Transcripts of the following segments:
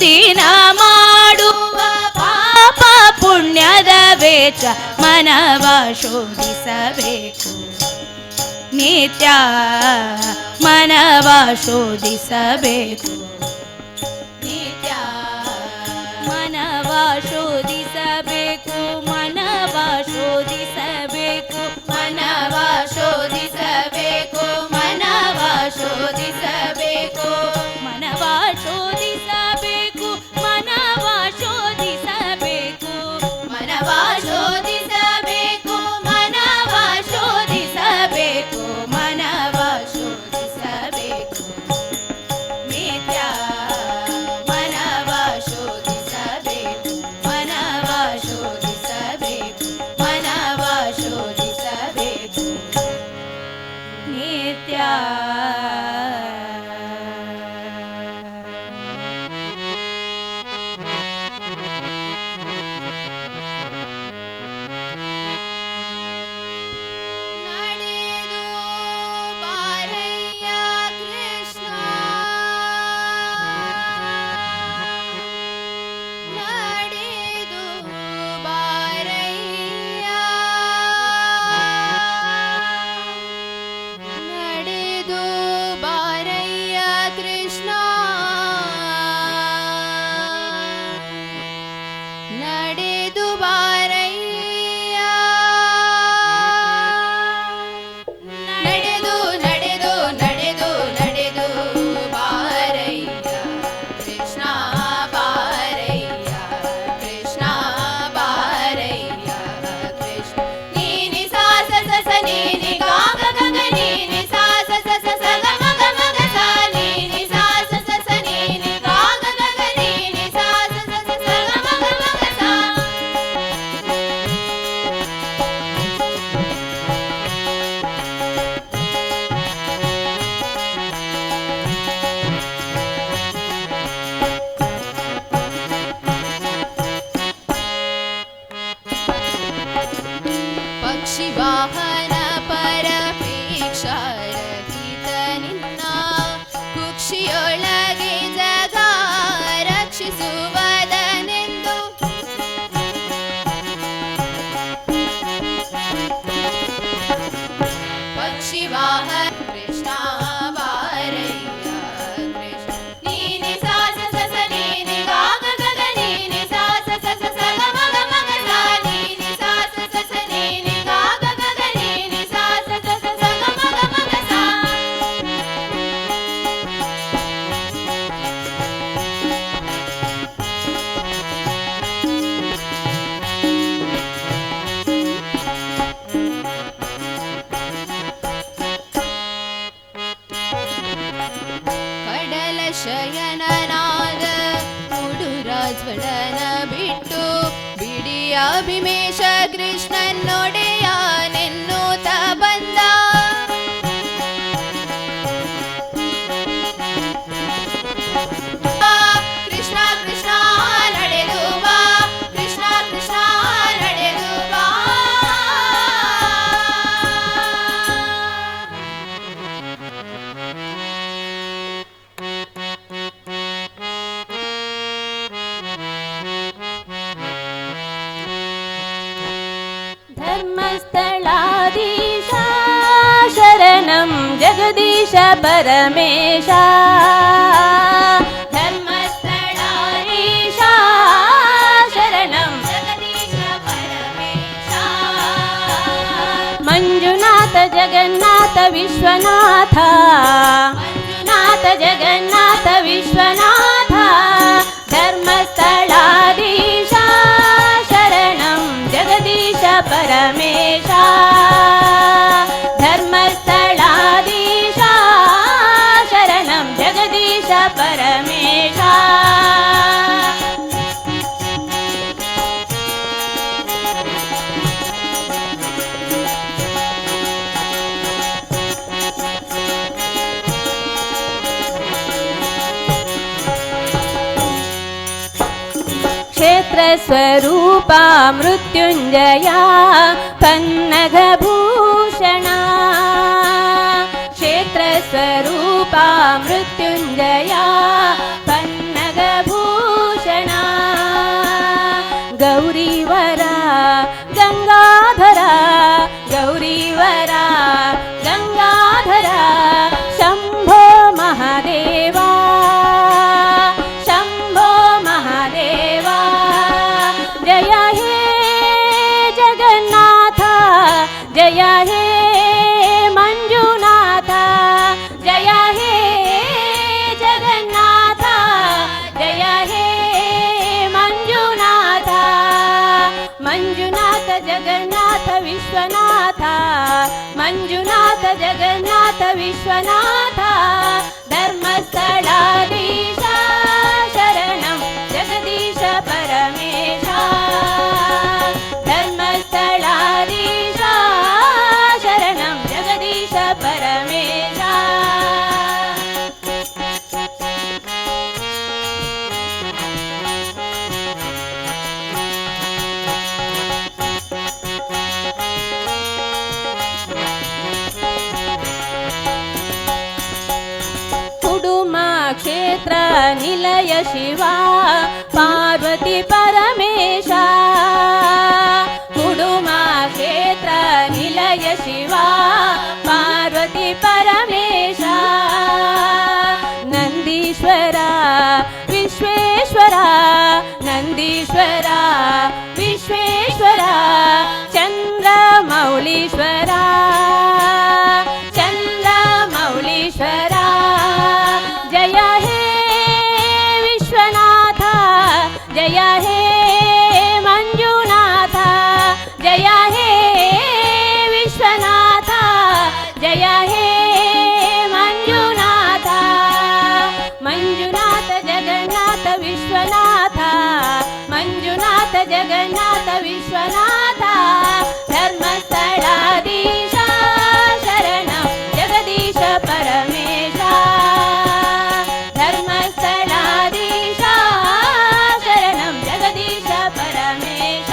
ದಿನ ಮಾಡುವ ಪಾಪ ಪುಣ್ಯದ ವೆಚ್ಚ ಮನವ ಶೋಧಿಸಬೇಕು ನಿತ್ಯ ಮನವ ಶೋಧಿಸಬೇಕು ನಿತ್ಯ ಮನವ ಶೋಧಿಸಬೇಕು ಮನವ ಶೋಧಿಸಬೇಕು ಮನವ ಶೋಧಿಸಬೇಕು ಮನವ ಶೋಧಿಸಬೇಕು ಮನವ ಶೋಧಿಸಬೇಕು ಮನವ ಶೋಧಿಸಬೇಕು ಮನವ ಶೋಧಿಸಬೇಕು ಮನವ ಶೋಧಿಸಬೇಕು ಮನವ ಶೋಧಿಸಬೇಕು ನಿತ್ಯ ಮನವ ಶೋಧಿಸಬೇಕು ಮನವ ಶೋಧಿಸಬೇಕು ಮನವ ಶೋಧಿಸಬೇಕು ನಿತ್ಯ ನೀನಿ ಬಿಟ್ಟು ಬಿಡಿಯ ಭೀಮೇಶ ಕೃಷ್ಣನೊಡೆಯ ನೆನ್ನುತ್ತ ಬಂದ. ಕೃಷ್ಣ ಕೃಷ್ಣ ನಡೆದು ಬಾ, ಕೃಷ್ಣ ಕೃಷ್ಣ ನಡೆದು ಬಾ. ಧರ್ಮಸ್ಥಳಾಧೀಶ ಶರಣಂ ಜಗದೀಶ ಪರಮೇಶ. ಧರ್ಮಸ್ಥಳಾಧೀಶ ಶರಣಂ ಜಗದೀಶ ಪರಮೇಶ. ಮಂಜುನಾಥ ಜಗನ್ನಾಥ ವಿಶ್ವನಾಥ, ಮಂಜುನಾಥ ಜಗನ್ನಾಥ ವಿಶ್ವನಾಥ. ಧರ್ಮಸ್ಥಳಾಧೀಶ ಶರಣಂ ಜಗದೀಶ ಪರಮೇಶ. ಧರ್ಮಸ್ಥಳಾಧೀಶ ಶರಣಂ ಜಗದೀಶ ಪರಮೇಶ. ಕ್ಷೇತ್ರ ಸ್ವರೂಪ ಮೃತ್ಯುಂಜಯ ಪನ್ನಗಭೂಷಣ. ಕ್ಷೇತ್ರ ಸ್ವರೂಪ ಮೃತ್ಯುಂಜಯ ಪನ್ನಗಭೂಷಣ. ಗೌರಿವರ ಗಂಗಾಧರ, ಗೌರಿವರ ಗಂಗಾಧರ. ಶಂಭೋ ಮಹಾದೇವ, ಶಂಭೋ ಮಹಾದೇವ. ಜಯ ಹೇ ಜಗನ್ನಾಥ, ಜಯ ಹೇ ಮಂಜುನಾಥ. ಜಯ ಹೇ ಜಗನ್ನಾಥ, ಜಯ ಹೇ ಮಂಜುನಾಥ. ಮಂಜುನಾಥ ಜಗನ್ನಾಥ ವಿಶ್ವನಾಥ, ಮಂಜುನಾಥ ಜಗನ್ನಾಥ ವಿಶ್ವನಾಥ. ಧರ್ಮಸ್ಥಳಾಧೀಶ ಶರಣಂ ಜಗದೀಶ ಪರಮೇಶ. ಧರ್ಮಸ್ಥಳಾಧೀಶ ಶರಣಂ ಜಗದೀಶ ಪರಮೇಶ. ಕುಡುಮ ಕ್ಷೇತ್ರ ನಿಲಯ ಶಿವ ಪಾರ್ವತಿ ಪರಮೇಶ. ಕುಡುಮ ಕ್ಷೇತ್ರ ನಿಲಯ ಶಿವ ಪಾರ್ವತಿ ಪರಮೇಶ. ನಂದೀಶ್ವರ ವಿಶ್ವೇಶ್ವರ, ನಂದೀಶ್ವರ ವಿಶ್ವೇಶ್ವರ. ಚಂದ್ರಮೌಳೀಶ್ವರ, ಚಂದ್ರಮೌಳೀಶ್ವರ. ಜಯ ಹೇ ವಿಶ್ವನಾಥ, ಜಯ ಹೇ ಮಂಜುನಾಥ. ಜಯ ಹೇ ವಿಶ್ವನಾಥ, ಜಯ ಹೇ ಮಂಜುನಾಥ. ಮಂಜುನಾಥ ಜಗನ್ನಾಥ ವಿಶ್ವನಾಥ, ಮಂಜುನಾಥ ಜಗನ್ನಾಥ ವಿಶ್ವನಾಥ. ಧರ್ಮಸ್ಥಳಾಧೀಶ ಶರಣಂ ಜಗದೀಶ ಪರಮೇಶ. ಧರ್ಮಸ್ಥಳಾಧೀಶ ಶರಣಂ ಜಗದೀಶ ಪರಮೇಶ.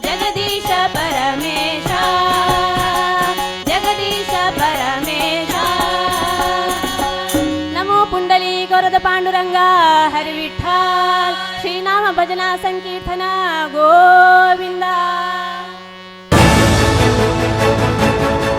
ಜಗದೀಶ ಪರಮೇಶ, ಜಗದೀಶ ಪರಮೇಶ. ನಮೋ ಪುಂಡಲೀಕ ವರದ ಪಾಂಡುರಂಗ ಹರಿ ವಿಠ್ಠಲ್. ಶ್ರೀನಾಮ ಭಜನಾ ಸಂಕೀರ್ತನ ಗೋವಿಂದ.